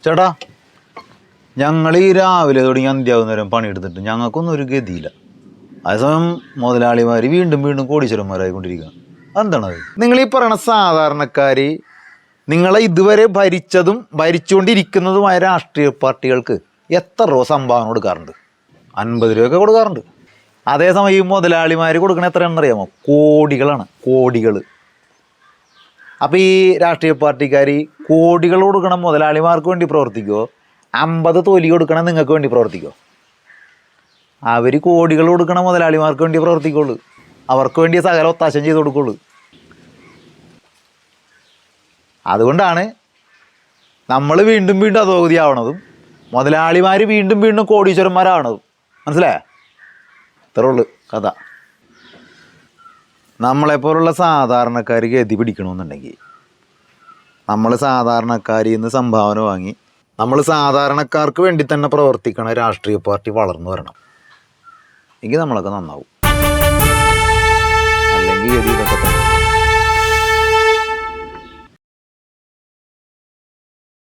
ചേട്ടാ, ഞങ്ങൾ ഈ രാവിലെ തുടങ്ങി അന്ത്യാവുന്നേരം പണിയെടുത്തിട്ട് ഞങ്ങൾക്കൊന്നും ഒരു ഗതിയില്ല. അതേസമയം മുതലാളിമാർ വീണ്ടും വീണ്ടും കോടീശ്വരന്മാരായിക്കൊണ്ടിരിക്കുക. അതെന്താണത്? നിങ്ങൾ ഈ പറയണ സാധാരണക്കാർ, നിങ്ങളെ ഇതുവരെ ഭരിച്ചതും ഭരിച്ചുകൊണ്ടിരിക്കുന്നതുമായ രാഷ്ട്രീയ പാർട്ടികൾക്ക് എത്ര രൂപ സംഭാവന കൊടുക്കാറുണ്ട്? 50 രൂപയൊക്കെ കൊടുക്കാറുണ്ട്. അതേസമയം ഈ മുതലാളിമാർ കൊടുക്കണ എത്രയാണെന്ന് അറിയാമോ? കോടികളാണ്, കോടികൾ. അപ്പോൾ ഈ രാഷ്ട്രീയ പാർട്ടിക്കാർ കോടികൾ കൊടുക്കണം മുതലാളിമാർക്ക് വേണ്ടി പ്രവർത്തിക്കുമോ, 50 തൊലി കൊടുക്കണം നിങ്ങൾക്ക് വേണ്ടി പ്രവർത്തിക്കുമോ? അവർ കോടികൾ കൊടുക്കണം മുതലാളിമാർക്ക് വേണ്ടി പ്രവർത്തിക്കുള്ളൂ. അവർക്ക് വേണ്ടി സകല ഒത്താശം ചെയ്ത് കൊടുക്കുള്ളൂ. അതുകൊണ്ടാണ് നമ്മൾ വീണ്ടും വീണ്ടും അധോഗതി ആവണതും മുതലാളിമാർ വീണ്ടും വീണ്ടും കോടീശ്വരന്മാരാവണതും. മനസ്സിലായോ? ഇത്രേ ഉള്ളൂ കഥ. നമ്മളെപ്പോലുള്ള സാധാരണക്കാർ ഗതി പിടിക്കണമെന്നുണ്ടെങ്കിൽ നമ്മൾ സാധാരണക്കാരിൽ നിന്ന് സംഭാവന വാങ്ങി നമ്മൾ സാധാരണക്കാർക്ക് വേണ്ടി തന്നെ പ്രവർത്തിക്കണ രാഷ്ട്രീയ പാർട്ടി വളർന്നു വരണം. എങ്കിൽ നമ്മളൊക്കെ നന്നാവും. അല്ലെങ്കിൽ ഗതി ഇതൊക്കെ